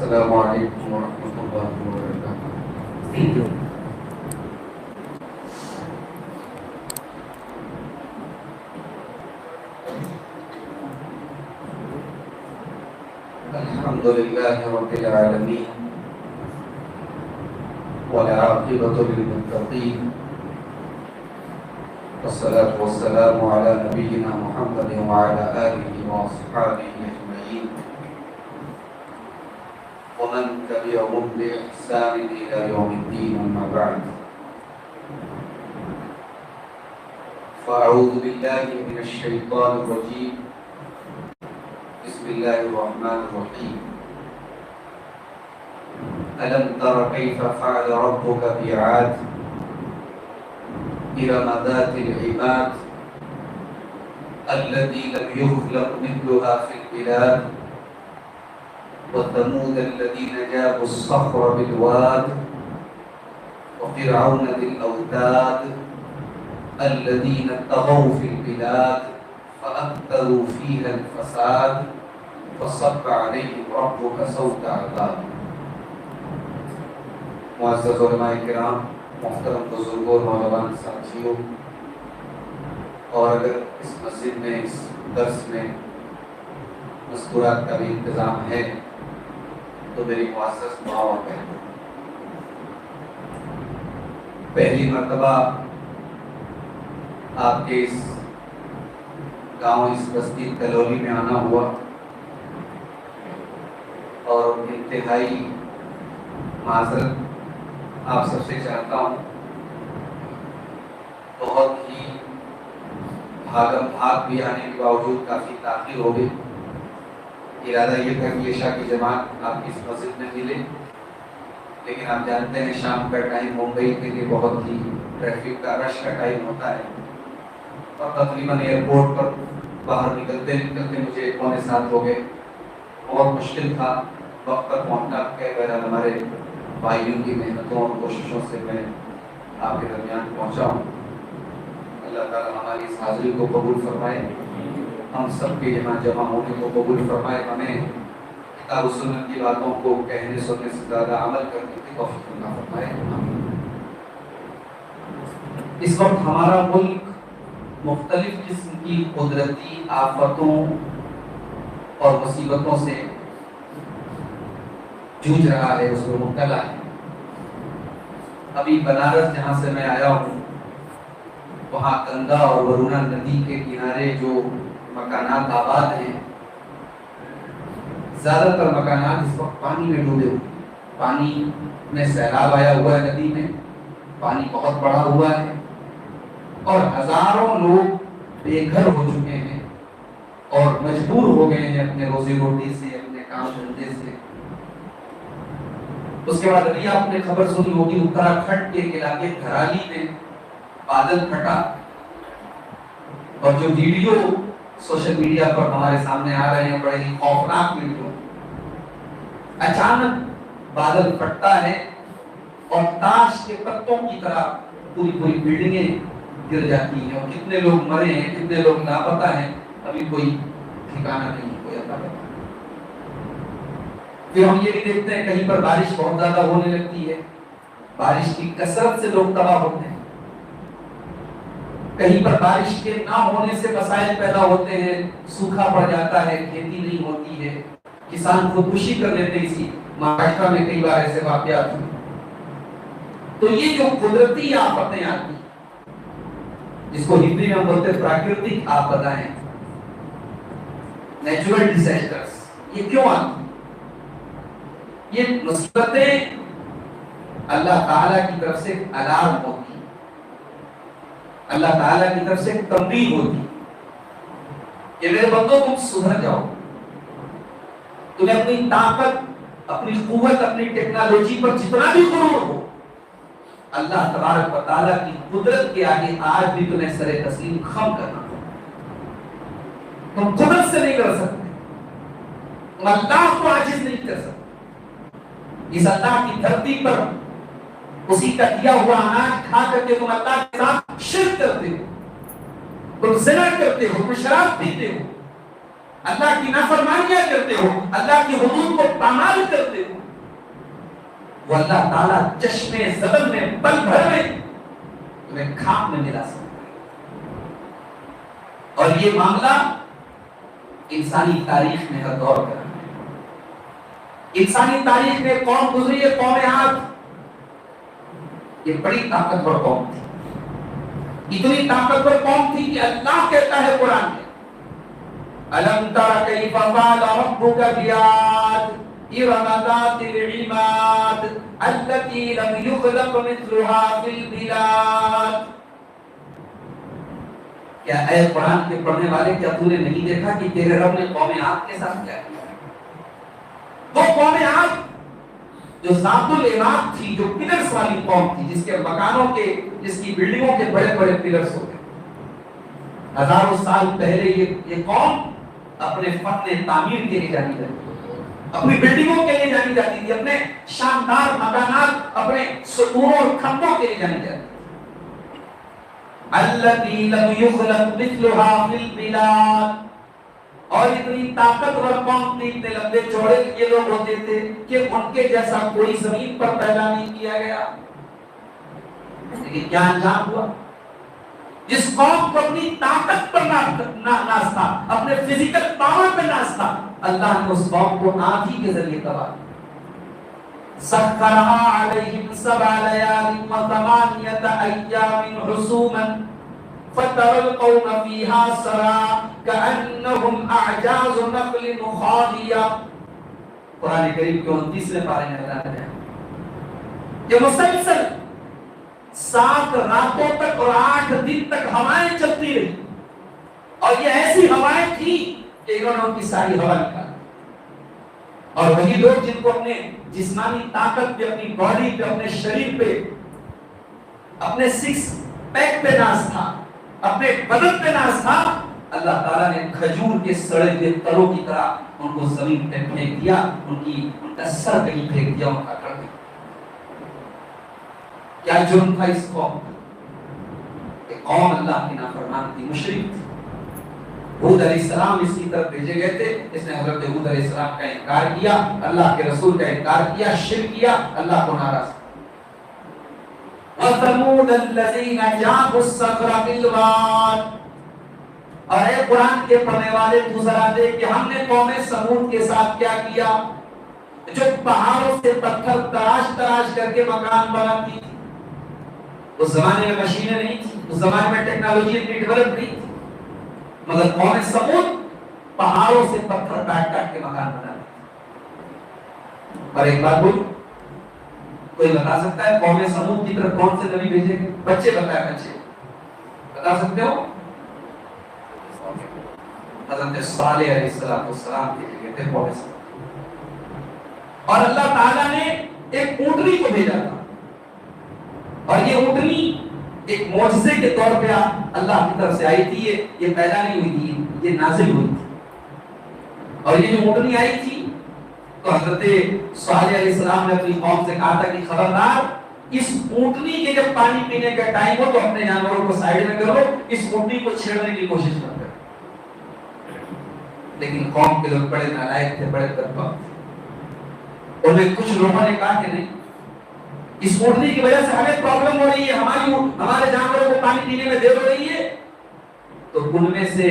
السلام علیکم ورحمۃ اللہ وبرکاتہ۔ الحمد للہ رب العالمین والعاقبۃ للمتقین والصلاة والسلام علی نبینا محمد وعلی آلہ واصحابہ اجمعین ومن تبعهم بإحسان إلى يوم الدين، أما بعد فأعوذ بالله من الشيطان الرجيم، بسم الله الرحمن الرحيم. ألم تر كيف فعل ربك بعاد إرم ذات العماد التي لم يخلق مثلها في البلاد وثمود الذين جابوا الصخر بالواد وفرعون ذي الأوتاد الذين طغوا في البلاد فأكثروا فيها الفساد فصب عليهم ربك سوط عذاب. معزز علماء کرام، محترم بزرگوں، نوجوان ساتھیوں، اور اگر اس مسجد میں اس درس میں مذکورات کا بھی انتظام ہے تو میری معزز دعا ہے۔ پہلی مرتبہ آپ کے اس گاؤں، اس بستی تلولی میں آنا ہوا اور انتہائی معذرت آپ سب سے چاہتا ہوں۔ بہت ہی بھاگم بھاگ بھی آنے کے باوجود کافی تاخیر ہو گئی۔ ارادہ یہ تھا کہ عشاء کی جماعت آپ کی اس مسجد میں ملے، لیکن آپ جانتے ہیں شام کا ٹائم ممبئی کے لیے بہت ہی ٹریفک کا رش کا ٹائم ہوتا ہے، اور تقریباً ایئرپورٹ پر باہر نکلتے نکلتے مجھے 6:45 ہو گئے۔ بہت مشکل تھا وقت پر پہنچنا، کہ بہرحال ہمارے بھائیوں کی محنتوں اور کوششوں سے میں آپ کے درمیان پہنچا ہوں۔ اللہ تعالیٰ ہماری اس حاضری کو قبول فرمائے، ہم سب کے یہاں جمع ہونے کو قبول فرمائے، ہمیں کتاب و سنت کی باتوں کو کہنے سننے سے زیادہ عمل کرنے کی توفیق عطا فرمائے۔ اس وقت ہمارا ملک مختلف قسم کی قدرتی آفتوں اور مصیبتوں سے جوجھ رہا ہے، اس میں مبتلا ہے۔ ابھی بنارس جہاں سے میں آیا ہوں، وہاں گنگا اور ورونا ندی کے کنارے جو مکانات آباد ہیں، زیادہ تر مکانات اس وقت پانی میں ڈوبے ہوئے، پانی میں سیلاب آیا ہوا ہے، ندی میں پانی بہت بڑا ہوا ہے، اور ہزاروں لوگ بے گھر ہو چکے ہیں اور مجبور ہو گئے ہیں اپنے روزی روٹی سے، اپنے کام دھندے سے۔ اس کے بعد ابھی آپ نے خبر سنی ہوگی اتراکھنڈ کے علاقے دھرالی میں بادل پھٹا، اور جو ویڈیو سوشل میڈیا پر ہمارے سامنے آ رہے ہیں بڑے ہی خوفناک ویڈیو۔ اچانک بادل پھٹتا ہے اور تاش کے پتوں کی طرح پوری پوری بلڈنگیں گر جاتی ہیں، اور کتنے لوگ مرے ہیں، کتنے لوگ لاپتہ ہیں، ابھی کوئی ٹھکانہ نہیں، کوئی اتا پتہ۔ پھر ہم یہ بھی دیکھتے ہیں کہیں پر بارش بہت زیادہ ہونے لگتی ہے، بارش کی کثرت سے لوگ تباہ ہوتے ہیں، کہیں پر بارش کے نہ ہونے سے مسائل پیدا ہوتے ہیں، سوکھا پڑ جاتا ہے، کھیتی نہیں ہوتی ہے، کسان خودکشی کر لیتے ہیں۔ اسی مہاراشٹر میں کئی بار ایسے واقعات ہوئے۔ تو یہ جو قدرتی آفتیں آتی ہیں، جس کو ہندی میں ہم بولتے ہیں پراکرتک آفتیں، نیچرل ڈیزاسٹرز، یہ کیوں آتی؟ یہ مصیبتیں اللہ تعالیٰ کی طرف سے الارم ہوتی، اللہ تعالیٰ کی طرف سے تنبیہ ہوتی کہ میرے بندوں تم سدھر جاؤ، تمہیں اپنی طاقت، اپنی قوت، اپنی ٹیکنالوجی پر جتنا بھی غرور ہو، اللہ تبارک و تعالیٰ کی قدرت کے آگے آج بھی تمہیں سر تسلیم خم کرنا ہوگا۔ تم قدرت سے نہیں کر سکتے، تم اللہ کو عاجز نہیں کر سکتے۔ اس اللہ کی دھرتی پر اسی کا دیا ہوا اناج کھا کر کے تم اللہ کے ساتھ شرک کرتے ہو، تم زنا کرتے ہو، تم شراب پیتے ہو، اللہ کی نافرمانیاں کرتے ہو، اللہ کی حدود کو پامال کرتے ہو، وہ اللہ تعالیٰ چشمے زبر میں پل بھر میں تمہیں خاک میں ملا سکتا ہے. اور یہ معاملہ انسانی تاریخ میں ہر دور کا ہے. انسانی تاریخ میں قوم گزری ہے، قوم عاد. یہ بڑی طاقتور قوم تھی، اتنی طاقتور قوم تھی کہ اللہ کہتا ہے قرآن میں أَلَمْ تَرَ كَيْفَ فَعَلَ رَبُّكَ بِعَادٍ إِرَمَ ذَاتِ الْعِمَادِ الَّتِي لَمْ يُخْلَقْ مِثْلُهَا فِي الْبِلَادِ. کیا اے قرآن کے پڑھنے والے، کیا تو نے نہیں دیکھا کہ تیرے رب نے قوم عاد کے ساتھ کیا کیا؟ وہ قوم عاد جو ذات العماد تھی، جو پلرز والی قوم تھی، جس کے مکانوں کے، جس کی بلڈنگوں کے بڑے بڑے پلرز ہوتے. ہزاروں سال پہلے یہ قوم اپنے فن تعمیر کے لیے جانی جاتی تھی، اپنی بلڈنگوں کے لیے جانی جاتی تھی، اپنے شاندار مکانات، اپنے ستونوں اور کھمبوں کے لیے جانی جاتی تھی. الَّذِي لَمْ يُخْلَقْ مِثْلُهَا فِي الْبِلَادِ. اور اتنی طاقتور قوم تھی، اتنے لمبے چوڑے یہ لوگ ہوتے تھے کہ ان کے جیسا کوئی زمین پر پیدا نہیں کیا گیا. لیکن کیا انجام ہوا؟ جس قوم کو اپنی طاقت پر ناز تھا، اپنے فزیکل پاور پر ناز تھا، اللہ نے اس قوم کو آندھی کے ذریعے تباہ کیا. سَخَّرَهَا عَلَيْهِمْ سَبْعَ لَيَالٍ وَثَمَانِيَةَ أَيَّامٍ حُسُومًا فَتَرَى الْقَوْمَ فِيهَا صَرْعَىٰ كَأَنَّهُمْ أَعْجَازُ نَخْلٍ خَاوِيَةٍ. قرآن کریم کے 29ویں پارے میں بتایا ہے کہ مسلسل 7 راتوں تک اور 8 دن تک ہوائیں چلتی رہی، اور یہ ایسی ہوائیں تھی کہ انہوں نے ان کی ساری ہوا نکالی. اور وہی لوگ جن کو اپنے جسمانی طاقت پہ، اپنی باڈی پہ، اپنے شریر پہ، اپنے سکس پیک پہ ناز تھا، اپنے بدن پہ ناز تھا، اللہ تعالیٰ نے کھجور کے سڑے ہوئے تروں کی طرح ان کو زمین پہ پھینک دیا، ان کا سر کہیں پھینک دیا، ان کا کر دیا. کیا جرم تھا اس قوم؟ کہ قوم اللہ کی نافرمان تھی، مشرک تھی. ہود علیہ السلام اس کی طرف بھیجے گئے تھے، اس نے حضرت ہود علیہ السلام کا انکار کیا، اللہ کے رسول کا انکار کیا، شرک کیا، اللہ کو ناراض کیا. وَثَمُودَ الَّذِينَ جَابُوا الصَّخْرَ بِالْوَادِ. اور اے قرآن کے پڑھنے والے تو ذرا دیکھ کہ ہم نے قوم سمود کے ساتھ کیا کیا، جو پہاڑوں سے پتھر تراش تراش کر کے مکان بناتی تھی. اس زمانے میں مشینیں نہیں تھی، اس زمانے میں ٹیکنالوجی اتنی ڈیولپ نہیں تھی، مگر قوم سمود پہاڑوں سے پتھر کاٹ کاٹ کے مکان بناتی تھی. اور ایک بات بول، کوئی بتا سکتا ہے قوم سمود کی طرف کون سے نبی بھیجے گئے؟ بچے بتائیں، بچے بتا سکتے ہو؟ حضرت صالح علیہ السلام بھیجے گئے تھے قوم سمود. اور اللہ تعالیٰ نے ایک اونٹنی کو بھیجا تھا، اور یہ اونٹنی ایک معجزے کے طور پہ اللہ کی طرف سے آئی تھی. یہ پیدا نہیں ہوئی تھی، یہ نازل ہوئی تھی. اور یہ جو اونٹنی آئی تھی تو حضرت صالح علیہ السلام نے اپنی قوم سے کہا تھا کہ خبردار، اس اونٹنی کے جب پانی پینے کا ٹائم ہو تو اپنے جانوروں کو سائیڈ میں کرو، اس اونٹنی کو چھیڑنے کی کوشش مت کرو. لیکن قوم کے لوگ بڑے نالائق تھے، بڑے بدبخت تھے. انہیں کچھ لوگوں نے کہا کہ نہیں، اس اونٹنی کی وجہ سے ہمیں پرابلم ہو رہی ہے، ہمارے جانوروں کو پانی پینے میں دیر ہو رہی ہے. تو ان میں سے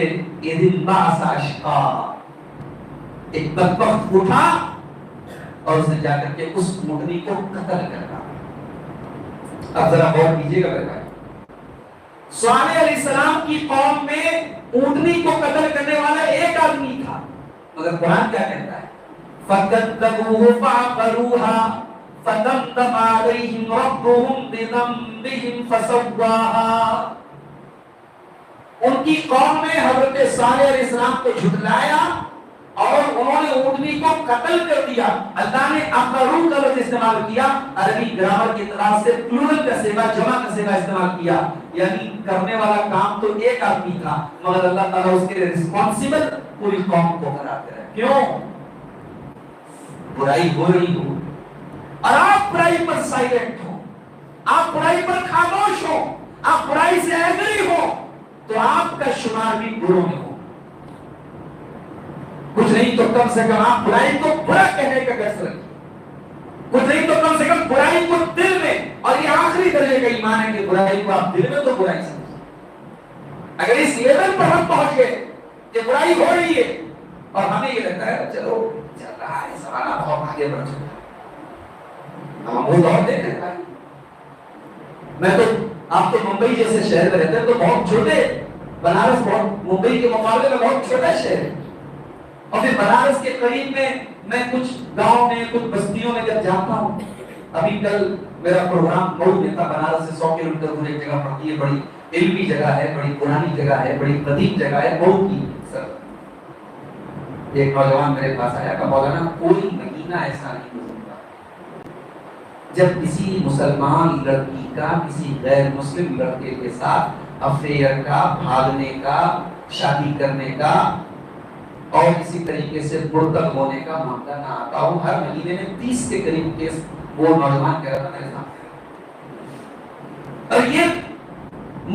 ایک بدبخت اٹھا اور اس نے جا کر کے اس اونٹنی کو قتل کرنا. اب ذرا غور کیجیے گا میرے بھائی، صالح علیہ السلام کی قوم میں اونٹنی کو قتل کرنے والا ایک آدمی تھا، مگر قرآن کیا کہتا ہے؟ فَكَذَّبُوهُ فَعَقَرُوهَا فَدَمْدَمَ عَلَيْهِمْ رَبُّهُمْ بِذَنبِهِمْ فَسَوَّاهَا. ان کی قوم نے حضرت صالح علیہ السلام کو جھٹلایا اور انہوں نے اونٹنی کو قتل کر دیا. اللہ نے اقرو کا لفظ استعمال کیا، عربی گرامر کی اطلاع سے پلورل کا صیغہ، جمع کا صیغہ استعمال کیا، یعنی کرنے والا کام تو ایک آدمی تھا، مگر اللہ تعالیٰ اس کے رسپانسبل پوری قوم کو قرار دے رہا ہے. کیوں؟ برائی ہو رہی ہو اور آپ برائی پر سائلنٹ ہو، آپ برائی پر خاموش ہو، آپ برائی سے ایگری ہو، تو آپ کا شمار بھی بروں میں ہو. کچھ نہیں تو کم سے کم آپ برائی کو برا کہنے کا گٹس رکھیے، کچھ نہیں تو کم سے کم ایمان ہے کہ برائی کو آپ دل میں تو برائی سمجھیں. اگر اس لیول پر ہم پہنچ گئے کہ برائی ہو رہی ہے اور ہمیں یہ لگتا ہے چلو چل رہا ہے زمانہ بہت آگے بڑھ چکا ہے, ہم وہ دور دیکھ رہے ہیں. میں تو آپ تو ممبئی جیسے شہر میں رہتے ہیں تو بہت چھوٹے, بنارس بہت ممبئی کے مقابلے میں بہت چھوٹا شہر ہے, اور پھر بنارس کے قریب میں کچھ گاؤں میں کچھ بستیوں میں جب جاتا ہوں. ابھی کل میرا پروگرام مئو میں تھا, بنارس سے 100 کلومیٹر دور ایک جگہ پڑتی ہے, بڑی علمی جگہ ہے, بڑی پرانی جگہ ہے, بڑی قدیم جگہ ہے مئو کی. سر ایک نوجوان میرے پاس آیا کہ مولانا کوئی مہینہ ایسا نہیں گزرتا جب کسی مسلمان لڑکی کا کسی غیر مسلم لڑکے کے ساتھ افیئر کا, بھاگنے کا, شادی کرنے کا اور کسی طریقے سے مرتب ہونے کا معاملہ نہ آتا ہوں. ہر مہینے میں 30 کے قریب کیس وہ نوجوان کہہ رہا تھا میرے سامنے. اور یہ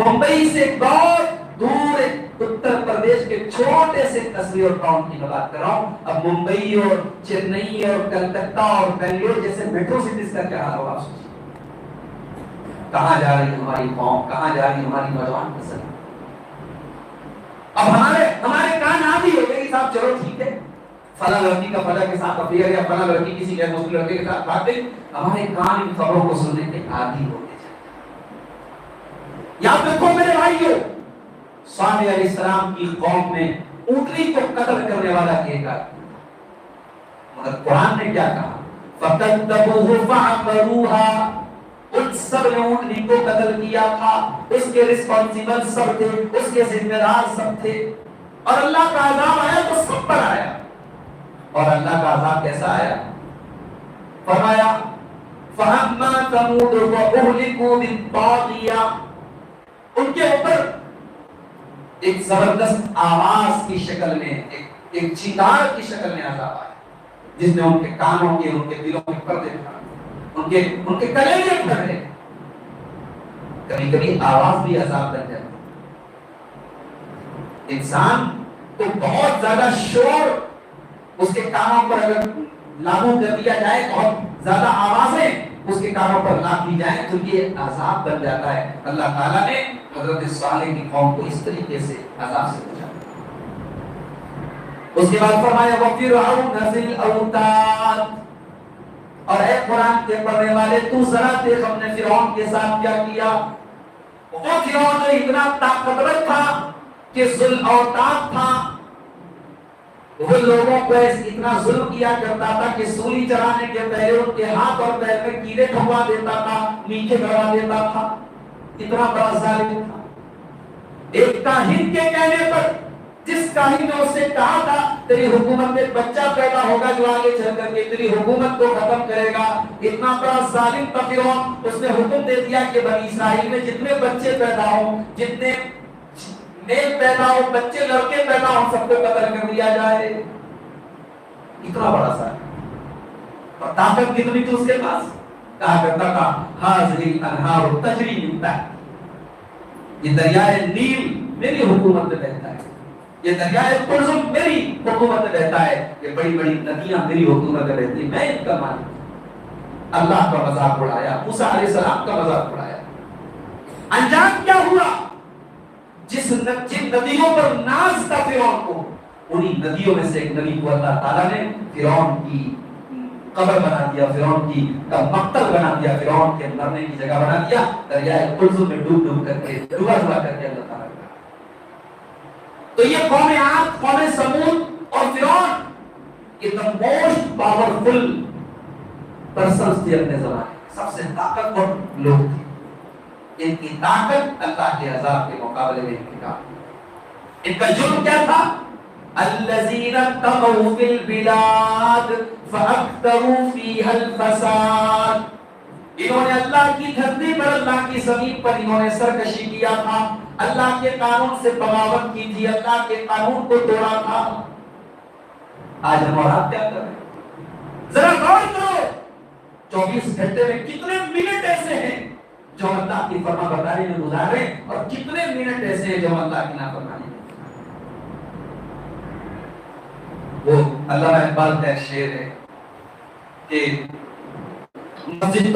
ممبئی سے بہت دور اتر پردیش کے چھوٹے سے قصبے اور ٹاؤن کی بات کر رہا ہوں. اب ممبئی اور چنئی اور کلکتہ اور بنگلور جیسے میٹرو سٹیز کا کیا حال ہوگا, کہاں جا رہی ہماری قوم, کہاں جا رہی ہماری نوجوان نسل. اب ہمارے کان آدھی ہو گئے کہ صاحب چلو ٹھیک ہے فلاں لڑکی کا فلاں کے ساتھ افیئر یا فلاں لڑکی کسی غیر مسلم لڑکے کے ساتھ بات ہے. ہمارے کان ان خبروں کو سننے کے عادی ہو گئے. یاد رکھو میرے بھائیوں, صالح علیہ السلام کی قوم میں اونٹنی کو قتل کرنے والا ایک آدمی, مگر قرآن نے کیا کہا, فَكَذَّبُوهُ فَعَقَرُوهَا, ان سب نے اونٹنی کو قتل کیا تھا, اس کے رسپانسیبل سب تھے, اس کے ذمہ دار سب تھے, اور اللہ کا عذاب آیا تو سب پر آیا. اور اللہ کا عذاب کیسا آیا؟ فرمایا فَأَمَّا ثَمُودُ فَأُهْلِكُوا بِالطَّاغِيَةِ, ان کے اوپر ایک زبردست آواز کی شکل میں, ایک چنگار کی شکل میں عذاب آیا, جس نے ان کے کانوں کے, ان کے دلوں کے پردے پھاڑے, ان کے کلیجے پھاڑے. کبھی کبھی آواز بھی عذاب بن جاتی. انسان تو بہت زیادہ شور اس کے کانوں پر اگر لاگو کر دیا جائے, بہت زیادہ آوازیں اس کے کانوں پر لاگ دی جائیں تو یہ عذاب بن جاتا ہے. اللہ تعالیٰ نے حضرت صالح کی قوم کو اس طریقے سے عذاب سے بچایا. اس کے بعد فرمایا وَفِرْعَوْنَ ذِي الْأَوْتَادِ, اور اے قرآن کے پڑھنے والے تو ذرا دیکھ ہم نے فرعون کے ساتھ کیا کیا. وہ فرعون جو اتنا طاقتور تھا کہ ذو الاوتاد تھا, وہ لوگوں کو اتنا ظلم کیا کرتا تھا کہ سولی چرانے کے پہلے ان کے ہاتھ اور پیر میں کیڑے ٹھکوا دیتا تھا, نیچے کروا دیتا تھا. اتنا بڑا ظالم تھا. ایک کاہن کے کہنے پر, جس کاہن نے اس سے کہا تھا تیری حکومت میں بچہ پیدا ہوگا جو آگے چل کر کے تیری حکومت کو ختم کرے گا, اتنا بڑا ظالم تھا فرعون. اس نے حکم دے دیا کہ بنی اسرائیل میں جتنے بچے پیدا ہوں, جتنے میل پیدا ہو, بچے لڑکے پیدا ہو, سب کو قتل کر دیا جائے. اتنا بڑا ظالم, اور طاقت کتنی تھی اس کے پاس. کہا کرتا تھا ہاذِهِ الْأَنْهَارُ تَجْرِی مِن تَحْتِی, یہ دریائے نیل میری حکومت میں بہتا ہے, یہ دریائے قلزم میری حکومت میں بہتا ہے, یہ بڑی بڑی ندیاں میری حکومت میں بہتی ہیں, میں ان کا مالک. اللہ کا مذاق اڑایا, موسیٰ علیہ السلام کا مذاق اڑایا. انجام کیا ہوا؟ جن ندیوں پر ناز تھا فرعون کو, انہی ندیوں میں سے ایک ندی کو اللہ تعالیٰ نے فرعون کی قبر بنا دیا, فرعون کی کا مقتل بنا دیا, فرعون کے مرنے کی جگہ بنا دیا. دریائے قلزم میں ڈوب کر کے, ڈوبا کر کے اللہ تعالیٰ. تو یہ قوم عاد, قوم ثمود اور فرعون یہ the most powerful persons تھے اپنے زمانے میں, سب سے طاقتور لوگ تھے. ان کی طاقت اللہ کے عذاب کے مقابلے میں ان کا جرم کیا تھا؟ الذین طغوا فی البلاد فاکثروا فیہا الفساد, انہوں نے اللہ کی دھرتی پر, اللہ کی زمین پر انہوں نے سرکشی کیا تھا, اللہ کے قانون سے بغاوت کی تھی, اللہ کے قانون کو توڑا تھا. آج ہم اور آپ کیا کر رہے ہیں؟ ذرا غور کرو, 24 گھنٹے میں کتنے منٹ ایسے ہیں جو اللہ کی فرما برداری میں گزارے, اور کتنے منٹ ایسے ہیں جو اللہ کی نافرمانی میں. وہ علامہ اقبال کا شعر ہے کہ مسجد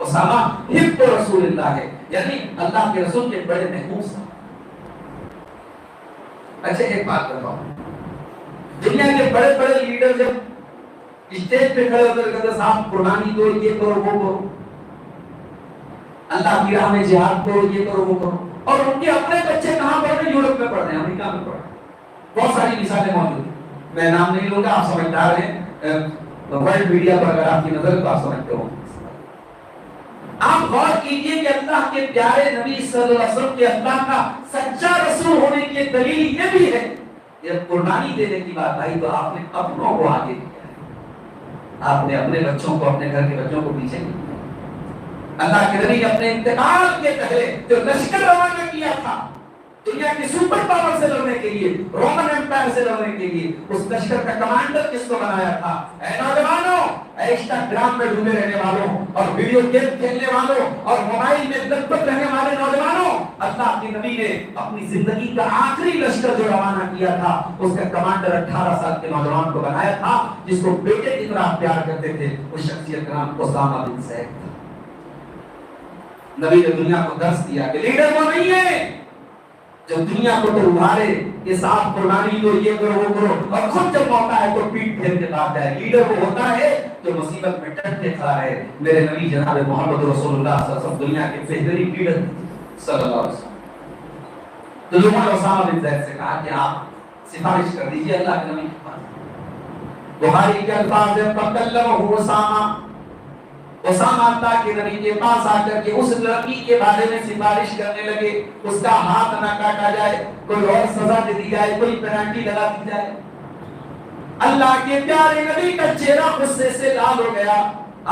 اسامہ حب رسول اللہ ہے، یعنی اللہ کے رسول کے بڑے محبوب صاحب۔ اچھا ایک بات بتاؤ، دنیا کے بڑے بڑے لیڈر جب اسٹیج پہ کھڑے ہوتے کہتے صاحب قربانی دو، یہ کرو وہ کرو، اللہ کی راہ میں جہاد کرو، یہ کرو وہ کرو، اور ان کے اپنے بچے کہاں پڑھ رہے ہیں؟ یورپ میں پڑھ رہے ہیں، امریکہ میں پڑھ رہے ہیں۔ بہت ساری مثالیں موجود ہیں، میں نام نہیں لوں گا، آپ سمجھدار ہیں، ورلڈ میڈیا پر اگر آپ کی نظر تو آپ سمجھتے ہو۔ آپ غور کیجئے کہ اللہ کے پیارے نبی صلی اللہ علیہ وسلم کے اللہ کا سچا رسول ہونے کی دلیل یہ بھی ہے، جب قربانی دینے کی بات آئی تو آپ نے اپنوں کو آگے کیا، آپ نے اپنے بچوں کو، اپنے گھر کے بچوں کو پیچھے نہیں۔ اللہ کے نبی نے اپنے انتقال کے پہلے جو لشکر روانہ کیا تھا دنیا کی سپر پاور سے لڑنے کے لیے، رومن ایمپائر سے لڑنے کے لیے، اس لشکر کا کمانڈر کس کو بنایا تھا؟ اے نوجوانوں، انسٹاگرام میں ڈوبے رہنے والوں اور ویڈیو گیم کھیلنے والوں اور موبائل میں لت پت رہنے والے نوجوانوں، اللہ کے نبی نے اپنی زندگی کا آخری لشکر جو روانہ کیا تھا اس کا کمانڈر 18 سال کے نوجوان کو بنایا تھا، جس کو بیٹے کی طرح پیار کرتے تھے، اس شخصیت کا نام اسامہ بن زید تھا۔ نبی نے دنیا کو درس دیا کہ لیڈر وہ نہیں ہے جو دنیا کو تو ابھارے کہ صاحب قربانی دو، یہ کرو وہ کرو، اور خود جب موقع ہے تو پیٹ پھیر کے بات ہے۔ لیڈر وہ ہوتا ہے جو مصیبت میں ڈٹ کے کھڑا ہے۔ میرے نبی جناب محمد رسول اللہ صلی اللہ علیہ وسلم دنیا کے بہترین لیڈر صلی اللہ علیہ وسلم۔ تو لوگوں نے اسامہ بن زید سے کہا کہ آپ سفارش کر دیجئے اللہ کے نبی کے پاس۔ بخاری کے الفاظ ہیں فَقَلَّمَهُ اسامہ، اسامہ اللہ کے نبی کے پاس آ کر کے اس لڑکی کے بارے میں سفارش کرنے لگے، اس کا ہاتھ نہ کاٹا جائے، کوئی اور سزا دے دی جائے، کوئی پینالٹی لگا دی جائے۔ اللہ کے پیارے نبی کا چہرہ غصے سے لال ہو گیا۔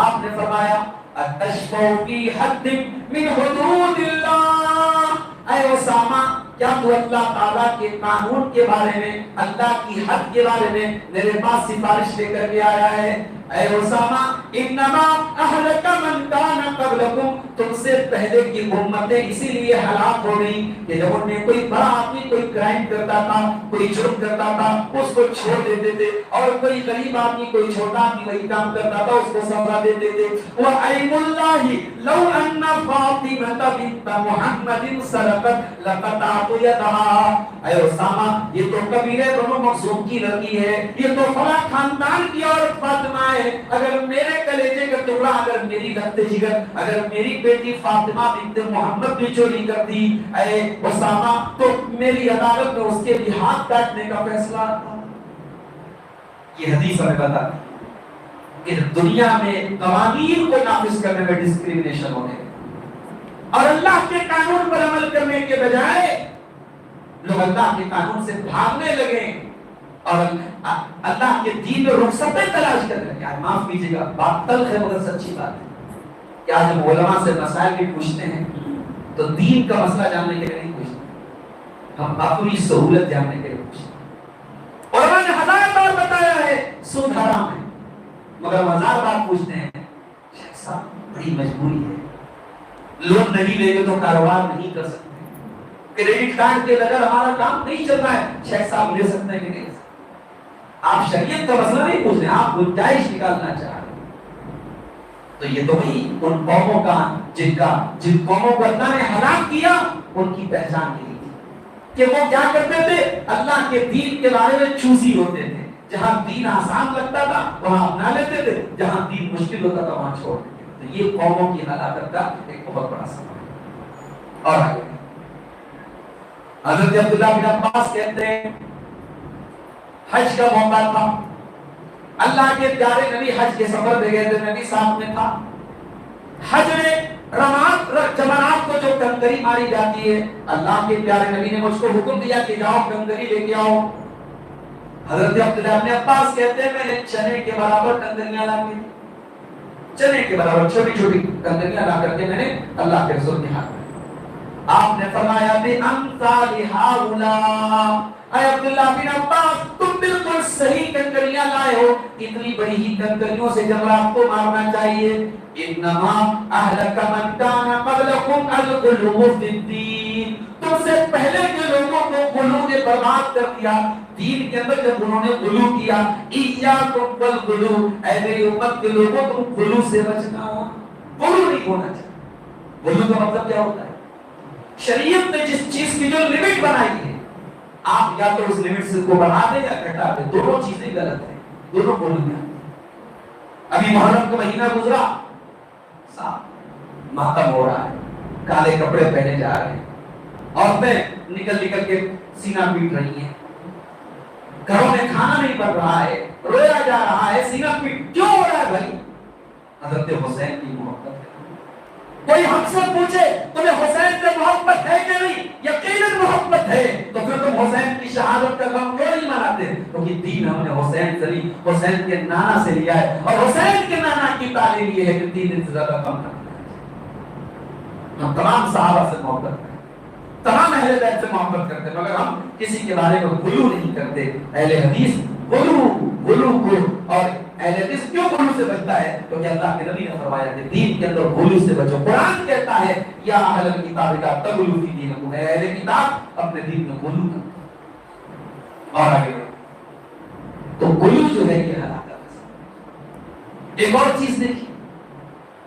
آپ نے فرمایا اتشفع فی حد من حدود اللہ، اے اسامہ کیا تو اللہ تعالیٰ کے قانون کے بارے میں، اللہ کی حد کے بارے میں میرے پاس سفارش لے کر کے آیا ہے؟ اے اسامہ انما اہلک من کان قبلکم، تم سے پہلے کی امتیں اسی لیے ہلاک ہو گئی کہ جب ان میں کوئی بڑا آدمی کوئی کرائم کرتا تھا، کوئی جرم کرتا تھا، اس کو چھوڑ دیتے تھے، اور کوئی غریب آدمی کوئی چھوٹا آدمی وہی کام کرتا تھا اس کو سزا دیتے تھے۔ وَأَيْمُ اللَّهِ لَوْ أَنَّ فَاطِمَةَ بِنْتَ مُحَمَّدٍ سَرَقَتْ لَقَطَعْتُ يَدَهَا، اے اسامہ یہ تو کبیرہ بنو مخزوم کی لڑکی ہے، یہ تو فلاں خاندان کی عورت فاطمہ ہے، اگر میرے کلیجے کا ٹکڑا، اگر میری رگت جگر، اگر میری بیٹی فاطمہ بنت محمد بھی چوری کر دی اے اسامہ تو میری عدالت میں اس کے بھی ہاتھ کاٹنے کا فیصلہ تھا۔ یہ حدیث ہمیں بتاتی کہ دنیا میں قوانین کو نافذ کرنے میں ڈسکریمنیشن ہونے اور اللہ کے قانون پر عمل کرنے کے بجائے لوگ اللہ کے قانون سے بھاگنے لگے اور اللہ کے دین میں رخصتیں تلاش کرنے لگے۔ معاف کیجیے گا، بات تلخ ہے مگر سچی بات ہے کہ آج ہم علماء سے مسائل بھی پوچھتے ہیں تو دین کا مسئلہ جاننے کے لیے نہیں پوچھتے، ہم اپنی سہولت جاننے کے لیے پوچھتے ہیں۔ علماء نے ہزار بار بتایا ہے سود حرام ہے، مگر ہزار بار پوچھتے ہیں شیخ صاحب بڑی مجبوری ہے، لون نہیں لے گے تو کاروبار نہیں کر سکتے، کریڈٹ کارڈ کے بغیر ہمارا کام نہیں چل رہا ہے، شیخ صاحب لے سکتے ہیں کہ نہیں؟ آپ شریعت کا مسئلہ نہیں پوچھ رہے، آپ گنجائش نکالنا چاہ رہے ہیں۔ تو یہ تو وہی ان قوموں کا جن قوموں کو اللہ نے ہلاک کیا ان کی پہچان کی تھی کہ وہ کیا کرتے تھے، اللہ کے دین کے بارے میں چوزی ہوتے تھے، جہاں دین آسان لگتا تھا وہاں اپنا لیتے تھے، جہاں دین مشکل ہوتا تھا وہاں چھوڑ دیتے تھے۔ تو یہ قوموں کی ہلاکت کا ایک بہت بڑا سبب ہے۔ اور آگے حضرت عبداللہ بن عباس کہتے ہیں حج کا موقع تھا، اللہ کے پیارے نبی حج کے سفر پہ گئے تھے، نبی ساتھ میں تھا۔ حج میں جمرات کو جو کنکری ماری جاتی ہے، اللہ کے پیارے نبی نے مجھ کو حکم دیا کہ جاؤ کنکری لے کے آؤ۔ حضرت عبداللہ بن عباس کہتے ہیں میں نے چنے کے برابر کنکریاں لا کے، چنے کے برابر چھوٹی چھوٹی کنکریاں لا کر کے میں نے اللہ کے رسول کے ہاتھ میں، آپ نے فرمایا بِأَمْثَالِ هَٰؤُلَاءِ، اے عبداللہ بن عباس تم بالکل صحیح کنکریاں لائے ہو، اتنی بڑی ہی کنکریوں سے جمرات کو مارنا چاہیے۔ انما اہلک من کان قبلکم الغلو فی الدین، تم سے پہلے کے لوگوں کو غلو نے برباد کر دیا، دین کے اندر جب انہوں نے غلو کیا، ایاکم والغلو، اے میری امت کے لوگوں تم غلو سے بچنا، غلو نہیں ہونا چاہیے۔ غلو کا مطلب کیا ہوتا ہے؟ شریعت نے جس چیز کی جو لمٹ بنائی ہے، آپ یا تو اس لمٹ سے کو بڑھا دیں یا گھٹا دیں، دونوں چیزیں غلط ہیں، دونوں غلو ہیں۔ ابھی محرم کا مہینہ گزرا، ماتم ہو رہا ہے، کالے کپڑے پہنے جا رہے ہیں، عورتیں نکل نکل کے سینہ پیٹ رہی ہیں، گھروں میں کھانا نہیں بن رہا ہے، رویا جا رہا ہے، سینہ پیٹ کیوں ہو رہا ہے بھائی؟ حضرت حسین کی محبت ہے۔ کوئی ہم سے پوچھے تمہیں حسین سے محبت ہے کہ نہیں؟ یقیناً محبت ہے، تو پھر تم حسین کی شہادت کا غم کیوں نہیں مناتے؟ کیونکہ دین ہم نے حسین سے لی، حسین کے نانا سے لیا ہے، اور حسین کے نانا کی تعلیم یہ ہے کہ 3 دن سے زیادہ کم کرنا ہے۔ ہم تمام صحابہ سے محبت کرتے ہیں، تمام اہل بیت سے محبت کرتے ہیں، مگر ہم کسی کے بارے میں غلو نہیں کرتے۔ اہل حدیث غلو کو، اور اہل حدیث کیوں غلو سے بچتا ہے؟ کیونکہ اللہ کے نبی نے فرمایا کہ دین کے اندر غلو سے بچو۔ قرآن کہتا ہے یا اہل الکتاب لا تغلوا فی دینکم، اے اہل کتاب اپنے دین میں غلو نہ کرو۔ اور آگے تو غلو جو ہے یہ ہلاکت ہے۔ ایک اور چیز دیکھیے،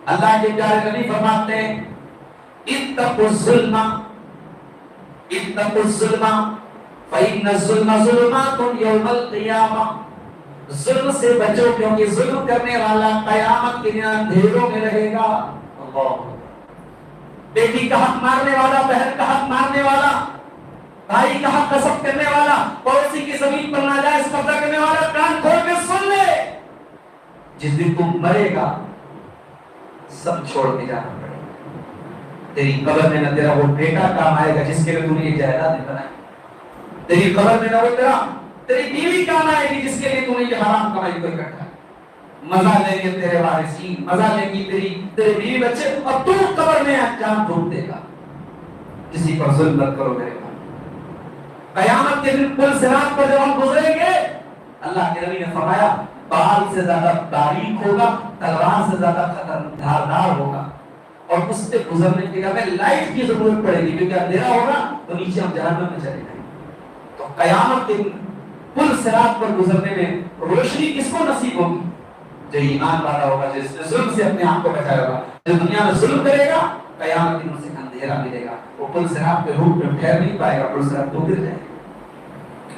اللہ کے پیارے نبی فرماتے ہیں اتقوا الظلم اتقوا الظلم فإن الظلم ظلمات یوم القیامہ، ظلم سے بچو کیونکہ ظلم کرنے والا قیامت کے دن اندھیروں میں رہے گا۔ اللہ، بیٹی کا حق مارنے والا، بہن کا حق مارنے والا، بھائی کا حق غصب کرنے والا، پڑوسی کی زمین پر ناجائز قبضہ کرنے والا، کان کھول کے سن لے، جس دن تم مرے گا سب چھوڑ کے جانا پڑے گا۔ تیری قبر میں نہ تیرا وہ بیٹا کام آئے گا جس کے لیے تم نے یہ جائیداد بنائی، تیری قبر میں نہ وہ تیری بیوی کام آئے گی جس کے لیے تم نے یہ حرام کمائی کو اکٹھا، مزہ لیں گے تیرے وارثین، مزہ لیں گی تیرے بیوی بچے، اور تو قبر میں انجام ڈھونڈ دے گا۔ کسی پر ظلم مت کرو میرے بھائی۔ قیامت کے دن پل صراط پر جب ہم گزریں گے، اللہ کے نبی نے فرمایا بال سے زیادہ باریک ہوگا، تلوار سے زیادہ خطرناک ہوگا، اور اس سے گزرنے کے لیے ہمیں لائٹ کی ضرورت پڑے گی، کیونکہ اندھیرا ہوگا تو نیچے ہم جہنم میں چلے جائیں گے۔ تو قیامت کے دن پل صراط پر گزرنے میں روشنی کس کو نصیب ہوگی؟ جو ایمان والا ہوگا، جس نے ظلم سے اپنے آپ کو بچایا ہوگا۔ جو دنیا میں ظلم کرے گا قیامت کے دن اسے اندھیرا ملے گا، وہ پل صراط پہ روح میں ٹھہر نہیں پائے گا، پل صراط تو گر جائے گا۔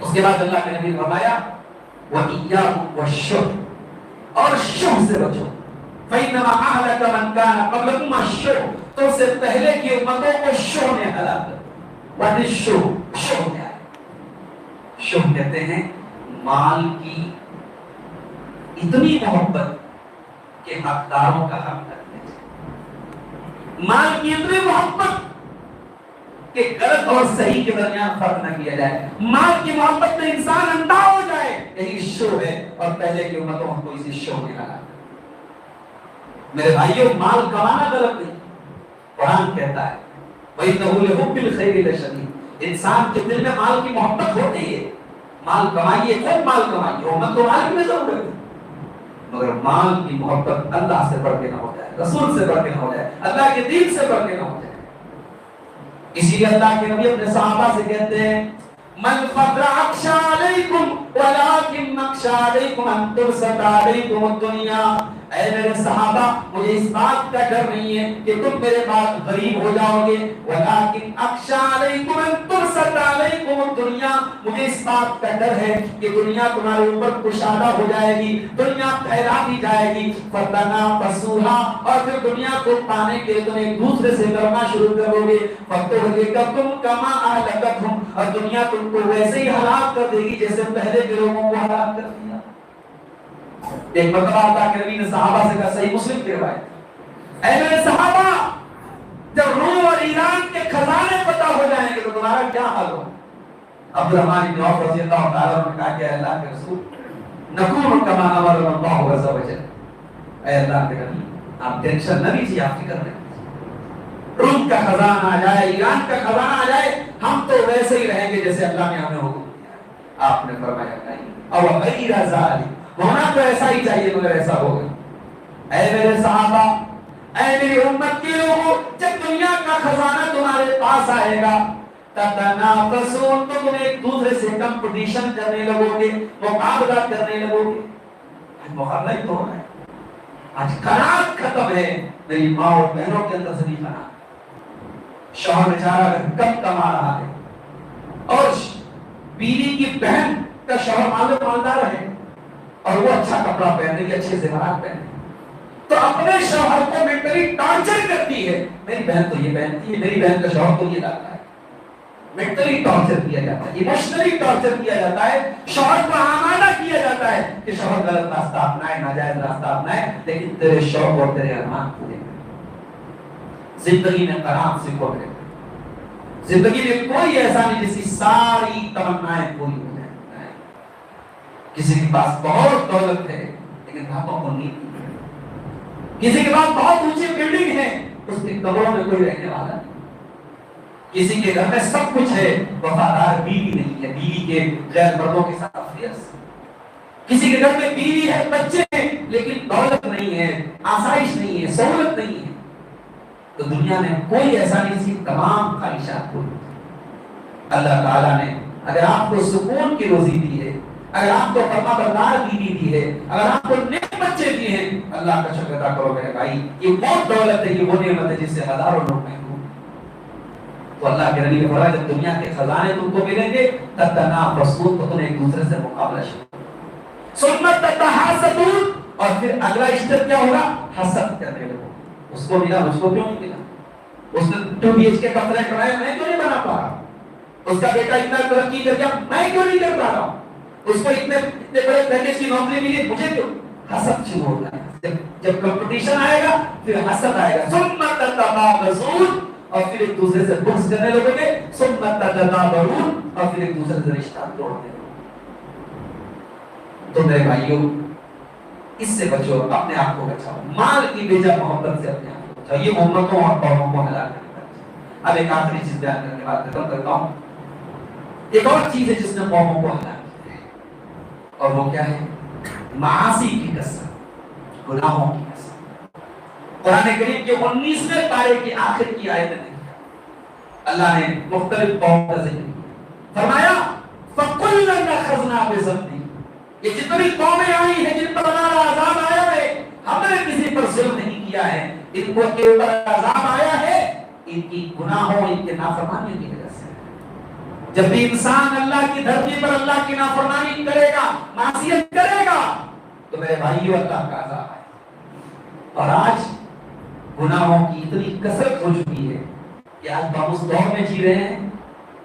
اس کے بعد اللہ کے نبی نے فرمایا وَإِيَّاكُمْ وَالشُّحْ، اور شح سے بچو، فَإِنَّمَا أَهْلَكَ مَنْ كَانَ قَبْلَكُمْ الشُّحْ، تو سے پہلے کی امتوں کو شح نے ہلاک کر۔ وَإِنَّ الشُّحْ، شح کیا ہے؟ شح کہتے ہیں مال کی اتنی محبت کہ حقداروں کا حق کرتے ہیں، مال کی اتنی محبت کہ غلط اور صحیح کے درمیان فرق نہ کیا جائے، مال کی محبت میں انسان اندھا ہو جائے، یہی شو ہے، اور پہلے کی امتوں کو اسی شو میں لگا۔ میرے بھائیوں، مال کمانا غلط نہیں، قرآن کہتا ہے وَإِنَّهُ لِحُبِّ الْخَيْرِ لَشَدِيدٌ، انسان کے دل میں مال کی محبت ہوتی ہے، مال کمائیے، خود مال کمائیے، امت کو مال کی میں ضرورت ہے، مگر مال کی محبت اللہ سے بڑھ کے نہ ہو جائے، رسول سے بڑھ کے نہ ہو جائے، اللہ کے دین سے بڑھ کے نہ ہو جائے۔ اسی لیے اللہ کے نبی اپنے صحابہ سے کہتے ہیں من فقر اخشى علیکم ولکن اخشى علیکم ان تبسط علیکم الدنیا، اے میرے صحابہ مجھے اس بات کا ڈر نہیں ہے کہ تم میرے بعد غریب ہو جاؤ گے، ولکن اخشى علیکم ان تبسط علیکم الدنیا، مجھے اس بات کا ڈر ہے کہ دنیا تمہارے اوپر کشادہ ہو جائے گی، دنیا پھیلا دی جائے گی، فتنافسوها، اور پھر دنیا کو پانے کے لیے تم ایک دوسرے سے لڑنا شروع کرو گے، فتہلککم کما اہلکتہم، اور دنیا تم کو ویسے ہی ہلاک کر دے گی جیسے پہلے کے لوگوں کو ہلاک کر دیا۔ ایک مرتبہ اللہ کے نبی نے صحابہ سے کہا، صحیح مسلم کی روایت، اے میرے صحابہ جب روم اور ایران کے خزانے پتہ ہو جائیں گے تو تمہارا کیا حال ہوگا؟ عبدالرحمن بن عوف رضی اللہ تعالیٰ عنہ نے کہا کہ اللہ کے رسول نکون کما امرنا اللہ عز وجل، اے اللہ کے نبی آپ ٹینشن نہ لیجیے، آپ فکر نہ کیجیے، روم کا خزانہ آ جائے، ایران کا خزانہ آ جائے، ہم تو ویسے ہی رہیں گے جیسے اللہ نے ہمیں حکم دیا ہے۔ آپ نے فرمایا نہیں، اور غیر ذالک، ہونا تو ایسا ہی چاہیے مگر ایسا ہوگا۔ اے میرے صحابہ، اے میری امت کے لوگوں، جب دنیا کا خزانہ تمہارے پاس آئے گا تتنافسون، تو تم ایک دوسرے سے کمپٹیشن کرنے لگو گے، مقابلہ کرنے لگو گے۔ مقابلہ ہی تو ہو رہا ہے، آج قناعت ختم ہے میری ماں اور بہنوں کے اندر سے نہیں قناعت. شوہر بیچارہ کم کما رہا ہے اور بیوی کی بہن کا شوہر مالدار ہے اور وہ اچھا کپڑا پہنے گی, اچھے زیورات پہنے, تو اپنے شوہر کو مینٹلی ٹارچر کرتی ہے. میری بہن تو یہ پہنتی ہے, میری بہن کا شوہر تو یہ لاتا ہے. مینٹلی ٹارچر کیا جاتا ہے, ایموشنلی ٹارچر کیا جاتا ہے, شوہر کو آمادہ کیا جاتا ہے کہ شوہر غلط راستہ اپنائے, ناجائز راستہ اپنائے, لیکن تیرے شوق اور تیرے ارمان پورے کر. زندگی میں قناعت سیکھو میرے. زندگی میں کوئی ایسا نہیں جس کی ساری تمنائیں پوری ہو جائیں. کسی کے پاس بہت دولت ہے لیکن باتوں کو نہیں, کسی کے پاس بہت اونچی بلڈنگ ہے اس کے قبروں میں کوئی رہنے والا نہیں. کسی کے گھر میں سب کچھ ہے, وفادار بیوی نہیں ہے, بیوی کے غیر مردوں کے ساتھ افیئرس. کسی کے گھر میں بیوی ہے, بچے ہیں, لیکن دولت نہیں ہے, آسائش نہیں ہے, سہولت نہیں ہے. تو دنیا میں کوئی ایسا نہیں جس کی تمام خواہشات پوری. اللہ تعالیٰ نے اگر آپ کو سکون کی روزی دی ہے, اگر آپ کو فرما بردار بیوی دی ہے, اگر آپ کو نیک بچے دیے ہیں, اللہ کا شکر ادا کرو میرے بھائی. یہ وہ دولت ہے, یہ وہ نعمت ہے جس سے ہزاروں لوگ محروم. تو اللہ کے نبی نے فرمایا جب دنیا کے خزانے تم کو ملیں گے تتنافسون, تو تم ایک دوسرے سے مقابلہ شروع, ثم تتحاسدون, اور پھر اگلا اسٹیپ کیا ہوگا, حسد کرنے لگو. اس کو ملا, اس کو کیوں نہیں ملا, اس نے 2 BHK کا فلیٹ بنایا, میں کیوں نہیں بنا پا رہا, اس کا بیٹا اتنا ترقی کر گیا, میں کیوں نہیں کر پا رہا ہوں, اس کو اتنے بڑے پیکیج کی نوکری ملی, مجھے کیوں. حسد شروع ہوتا ہے. جب کمپٹیشن آئے گا پھر حسد آئے گا. ثم تتباغضون, اور پھر ایک دوسرے سے بغض کرنے لگو گے. ثم تتدابرون, اور پھر ایک دوسرے سے رشتہ توڑنے لگو. تو میرے بھائیوں اس سے بچو, اپنے آپ کو بچاؤ. مال کی بیجا محبت سے اپنے آپ کو بچاؤ, یہ امتوں اور قوموں کو ہلاک کرتا ہے. اب ایک آخری چیز بیان کرنے کے بعد ختم کرتا ہوں. ایک اور چیز ہے جس نے قوموں کو ہلاک کیا ہے, اور وہ کیا ہے, معاصی کی کثرت, گناہوں کی کثرت. قرآن کریم کے 19ویں پارے کی آخر کی آیت میں اللہ نے مختلف قوموں کا ذکر فرمایا, فَقُلْنَا نَخَذْنَا بِذَنْبِهِ, یہ جتنی قومیں آئی ہیں جن پر ہمارا عذاب آیا ہے, ہم نے کسی پر ظلم نہیں کیا ہے, ان کو کے اوپر عذاب آیا ہے ان کی گناہوں, ان کے نافرمانیوں کی وجہ سے. جب بھی انسان اللہ کی دھرتی پر اللہ کی نافرمانی کرے گا, معصیت کرے گا, تو میرے بھائیو اللہ کا عذاب ہے. اور آج گناہوں کی اتنی کثرت ہو چکی ہے کہ آج ہم اس دور میں جی رہے ہیں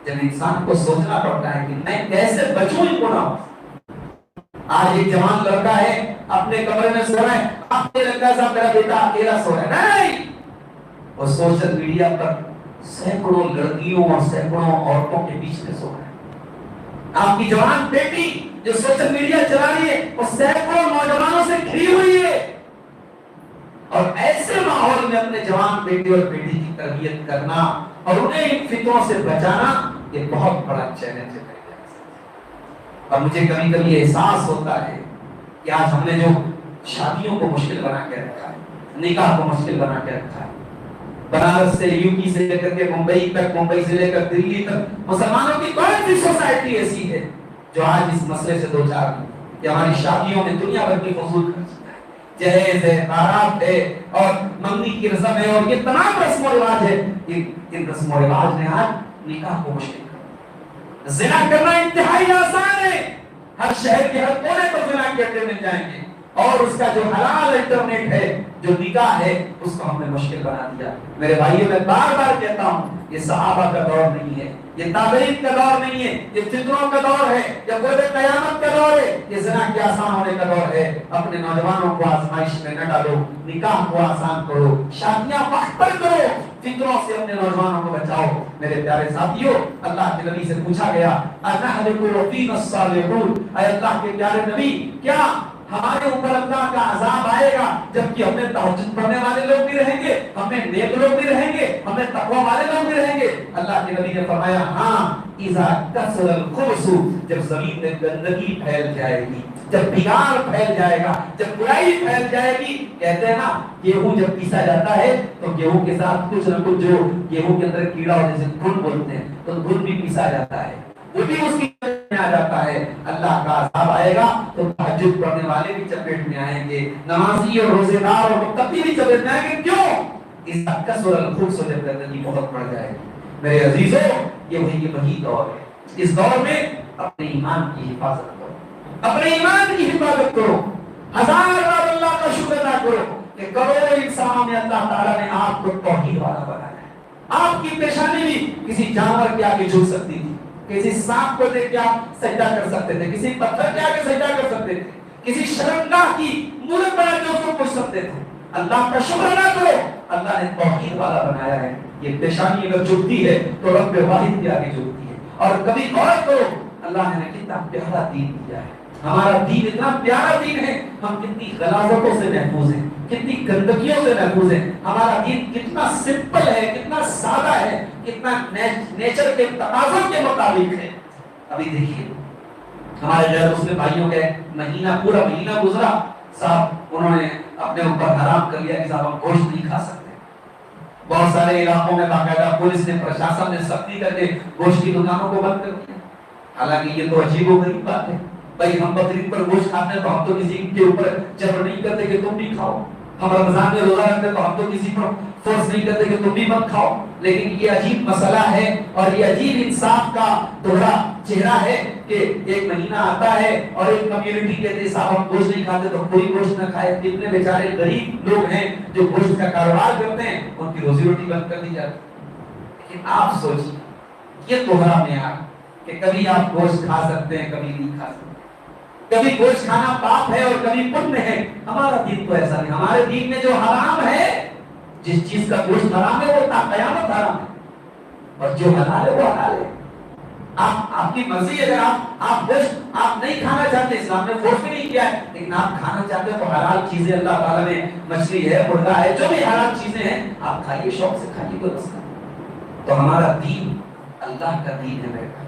جب انسان کو سوچنا پڑتا ہے کہ میں کیسے بچوں ان گناہوں سے. آج ایک جوان لڑکا ہے اپنے کمرے میں سو رہا ہے, آپ نے لگتا ہے صاحب میرا بیٹا اکیلا سو رہا ہے, نہیں, اور سوشل میڈیا پر سینکڑوں لڑکیوں اور سینکڑوں عورتوں کے بیچ میں سو رہا ہے. آپ کی جوان بیٹی جو سوشل میڈیا چلا رہی ہے وہ سینکڑوں نوجوانوں سے گھری ہوئی ہے, اور ایسے ماحول میں اپنے جوان بیٹی اور بیٹی کی تربیت کرنا اور انہیں ان فتنوں سے بچانا, یہ بہت بڑا چیلنج ہے. اور مجھے کبھی کبھی احساس ہوتا ہے کہ آج ہم نے جو شادیوں کو مشکل بنا کے رکھا ہے, نکاح کو مشکل بنا کے رکھا ہے, بنارس سے یو پی سے لے کر کے ممبئی تک, ممبئی سے لے کر دلی تک, مسلمانوں کی کون سی سوسائٹی ایسی ہے جو آج اس مسئلے سے دو چار ہے کہ ہماری شادیوں میں دنیا بھر کی فضول خرچ ہے, جہیز ہے, بارات ہے, اور منگنی کی رسم ہے, اور یہ تمام رسم و رواج ہے. ان رسم و رواج نے آج نکاح کو مشکل. زنا کرنا انتہائی آسان ہے, ہر شہر کے ہر کونے پر زنا کے اڈے مل جائیں گے, اور اس کا جو حلال انٹرنیٹ ہے, جو نکاح ہے, اس کو ہم نے مشکل بنا دیا. میرے بھائیوں میں بار بار کہتا ہوں, یہ صحابہ کا دور نہیں ہے, یہ تابعین کا دور نہیں ہے, یہ فتنوں کا دور ہے, یہ قرب قیامت کا دور ہے, یہ زنا کے آسان ہونے کا دور ہے. اپنے نوجوانوں کو آزمائش میں نہ ڈالو, نکاح کو آسان کرو, شادیاں وقت پر کرو, فتنوں سے اپنے نوجوانوں کو بچاؤ. میرے پیارے ساتھیو, اللہ کے نبی سے پوچھا گیا, انحلق وفینا الصالحون, اے اللہ کے پیارے نبی, کیا ہمارے اوپر اللہ کا عذاب آئے گا جبکہ ہم میں تہجد پڑھنے والے لوگ بھی رہیں گے, ہم میں نیک لوگ بھی رہیں گے, ہم میں تقوی والے لوگ بھی رہیں گے؟ اللہ کے نبی نے فرمایا, ہاں, اذا کثر الخبث, جب زمین میں گندگی پھیل جائے گی, جب بگاڑ پھیل جائے گا, جب برائی پھیل جائے گی. کہتے ہیں نا, گیہوں جب پیسا جاتا ہے تو گیہوں کے ساتھ کچھ نہ کچھ جو گیہوں کے اندر کیڑا ہو, جیسے گھن بولتے ہیں, تو گھن بھی پیسا جاتا ہے, وہ بھی اس کی آ جاتا ہے، اللہ کا عذاب آئے گا تو تہجد پڑھنے والے بھی چپیٹ میں آئیں گے، نمازی اور روزے دار اور متقی بھی چپیٹ میں آئیں گے۔ کیوں؟ اس کثر الخبث و جدت بہت بڑھ جائے گی۔ میرے عزیزوں، یہ وہی دور ہے، اس دور میں اپنے ایمان کی حفاظت کرو، اپنے ایمان کی حفاظت کرو، ہزار بار اللہ کا شکر ادا کرو کہ کروڑوں انسانوں میں اللہ تعالیٰ نے آپ کو توحید والا بنایا ہے۔ آپ کی پیشانی بھی کسی جانور کے آگے جھک سکتی تھی، کسی سانپ کو دیکھ کے آپ سجدہ کر سکتے تھے، کسی پتھر کے آگے سجدہ کر سکتے تھے، کسی شرمگاہ کی مورت بنا کے اس کو پوچھ سکتے تھے۔ اللہ کا شکر ادا کرو، اللہ نے توحید والا بنایا ہے۔ یہ پیشانی اگر جھکتی ہے تو رب واحد کے آگے جھکتی ہے۔ اور کبھی غور کرو اللہ نے کتنا پیارا دین دیا ہے، ہمارا دین اتنا پیارا دین ہے، ہم کتنی غلاظتوں سے محفوظ ہیں، کتنی گندگیوں سے محفوظ ہیں۔ ہمارا دین کتنا سمپل ہے، کتنا سادہ ہے، کتنا نیچر کے تقاضوں کے مطابق ہے۔ ابھی دیکھیے ہمارے غیر مسلم بھائیوں کے پورا مہینہ گزرا، صاحب انہوں نے اپنے اوپر حرام کر لیا کہ صاحب ہم گوشت نہیں کھا سکتے۔ بہت سارے علاقوں میں باقاعدہ پولیس نے، پرشاسن نے سختی کر کے گوشت کی دکانوں کو بند کر دیا۔ حالانکہ یہ تو عجیب و غریب بات ہے، بھائی ہم بقرعید پر گوشت کھاتے ہیں تو ہم تو کسی کے اوپر جبر نہیں کرتے کہ تم بھی کھاؤ، ہم رمضان میں روزہ رکھتے ہیں تو ہم تو کسی پر فورس نہیں کرتے کہ تم بھی مت کھاؤ۔ لیکن یہ عجیب مسئلہ ہے اور یہ عجیب انصاف کا دوہرا چہرہ ہے کہ ایک مہینہ آتا ہے اور ایک کمیونٹی کہتے ہیں صاحب ہم گوشت نہیں کھاتے تو کوئی گوشت نہ کھائے۔ کتنے بیچارے غریب لوگ ہیں جو گوشت کا کاروبار کرتے ہیں، ان کی روزی روٹی بند کر دی جاتی ہے۔ لیکن آپ سوچیے یہ دوہرا معیار کہ کبھی آپ گوشت کھا سکتے ہیں، کبھی نہیں کھا سکتے، کبھی گوشت کھانا پاپ ہے اور کبھی پُنیہ ہے۔ ہمارا دین تو ایسا نہیں، ہمارے دین میں جو حرام ہے، جس چیز کا گوشت حرام ہے وہ تا قیامت حرام ہے، اور جو حلال ہے وہ حلال ہے۔ آپ کی مرضی ہے، اگر آپ گوشت آپ نہیں کھانا چاہتے، اسلام نے فورس بھی نہیں کیا ہے، لیکن آپ کھانا چاہتے ہیں تو حلال چیزیں اللہ تعالیٰ نے، مچھلی ہے، مرغا ہے، جو بھی حلال چیزیں ہیں آپ کھائیے، شوق سے کھائیے، کوئی مسئلہ نہیں۔ تو ہمارا دین اللہ کا دین ہے میرے بھائی۔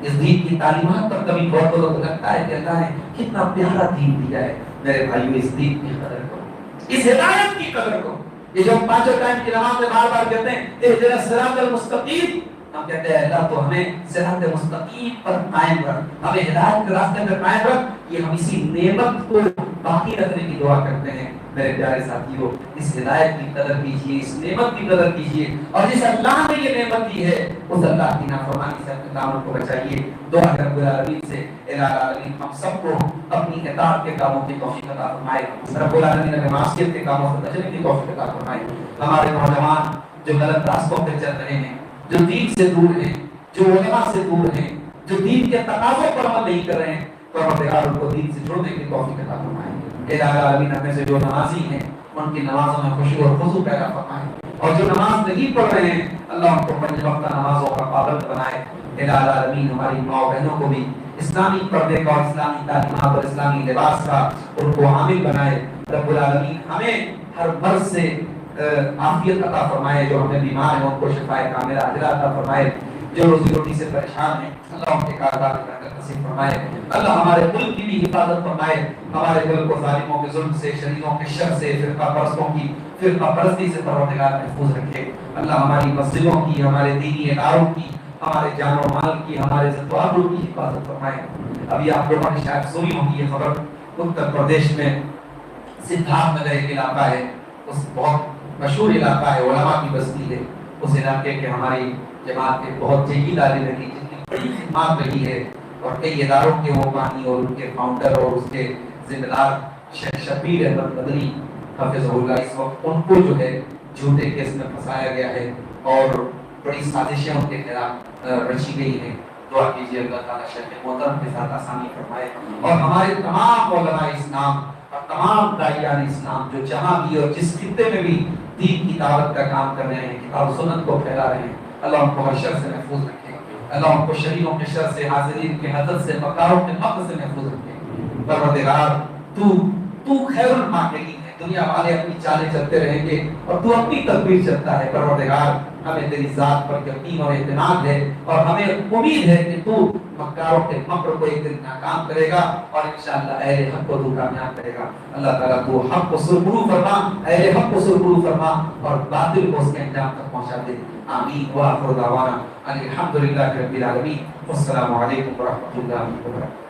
اس دین کی تعلیمات پر کبھی غور کرو تو لگتا ہے کہ اللہ نے کتنا پیارا دین دیا ہے۔ میرے بھائیو اس دین کی قدر کرو، اس ہدایت کی قدر کرو۔ یہ جو پانچوں ٹائم کی نماز میں بار بار کہتے ہیں اہدنا الصراط المستقیم، ہم کہتے ہیں اللہ تو ہمیں صراط مستقیم پر قائم رکھ، ہمیں ہدایت کے راستے پر قائم رکھ۔ یہ ہم اسی نعمت کو باقی رکھنے کی دعا کرتے ہیں۔ میرے پیارے ساتھیوں، اس ہدایت کی قدر کیجیے، اس نعمت کی قدر کیجیے، اور جس اللہ نے یہ نعمت دی ہے اس اللہ کی نافرمانی سے اپنے دامن کو بچائیے۔ دعا ہے رب العالمین سے الہ العالمین ہم سب کو اپنی اطاعت کے کاموں کی توفیق عطا فرمائے، رب العالمین ہمیں معصیت کے کاموں سے بچنے کی توفیق عطا فرمائے۔ ہمارے نوجوان جو غلط راستوں پہ چل رہے ہیں، جو دین سے دور ہیں، جو علماء سے دور ہیں، جو دین کے تقاضوں پر عمل نہیں کر رہے ہیں، پروردگار ان کو دین سے جڑنے کی توفیق عطا فرمائے۔ الہ العالمین ہمیں سے جو نمازی ہیں ان کی نمازوں میں خوشی اور خضوع پیدا فرمائے، اور جو نماز نہیں پڑھ رہے ہیں اللہ ان کو پنج وقتہ نمازوں کا پابند بنائے۔ الہ العالمین ہماری ماں بہنوں کو بھی اسلامی پردے کا اور اسلامی تعلیمات اور اسلامی لباس کا ان کو عامل بنائے۔ رب العالمین ہمیں ہر مرض سے عافیت عطا فرمائے، جو ہمیں بیمار ہیں ان کو شفاء کاملہ عاجلہ عطا فرمائے، جو روزی روٹی سے پریشان ہیں اللہ ان کے کاروبار میں برکت نصیب فرمائے۔ اللہ ہمارے ملک کی بھی حفاظت فرمائے، ہمارے ملک کو ظالموں کے ظلم سے، شریروں کے شر سے، فرقہ پرستوں کی فرقہ پرستی سے پروردگار محفوظ رکھے۔ اللہ ہماری مسجدوں کی، ہمارے دینی اداروں کی، ہمارے جان و مال کی، ہمارے عزت و آبرو کی حفاظت فرمائے۔ ابھی آپ لوگوں نے شاید سنی ہوگی یہ خبر، اتر پردیش میں سدھارتھ نگر ایک علاقہ ہے، اس بہت مشہور علاقہ ہے، علماء کی بستی ہے، اس علاقے کے ہماری جماعت کے بہت جگی داری رہی، جن کی بڑی خدمات رہی ہے، اور کئی اداروں کے وہ بانی اور ان کے فاؤنڈر اور اس کے ذمہ دار شیخ شبیر احمد مدنی حافظہ اللہ، اس وقت ان کو جو ہے جھوٹے کیس میں پھنسایا گیا ہے اور بڑی سازشیں ان کے خلاف رچی گئی ہیں۔ دعا کیجیے اللہ تعالیٰ شیخ محترم کے ساتھ آسانی فرمائے، اور ہمارے تمام علماء اسلام اور تمام داعیان اسلام جو جہاں بھی اور جس خطے میں بھی دین کی دعوت کا کام کر رہے ہیں، کتاب و سنت کو پھیلا رہے ہیں، اللہ ان کو ہر شر سے محفوظ رکھے، اللہ ان کو شریروں کے شر سے، حاضرین کے حسد سے، مکاروں کے مکر سے محفوظ رکھے۔ پروردگار تو خیر الماکرین ہے، دنیا والے اپنی چالیں چلتے رہیں گے اور تو اپنی تدبیر چلتا ہے۔ پروردگار ہمیں تیری ذات پر یقین اور اعتماد ہے اور ہمیں امید ہے کہ تو مکاروں کے مکر کو ایک دن ناکام کرے گا اور انشاءاللہ اہل حق کو تو کامیاب کرے گا. اللہ تعالیٰ تو حق کو سرخرو فرما، اہل حق کو سرخرو فرما اور باطل کو اس کے انجام تک پہنچا دے. آمین. وآخر دعوانا الحمدللہ رب العالمین. والسلام علیکم ورحمۃ اللہ وبرکاتہ.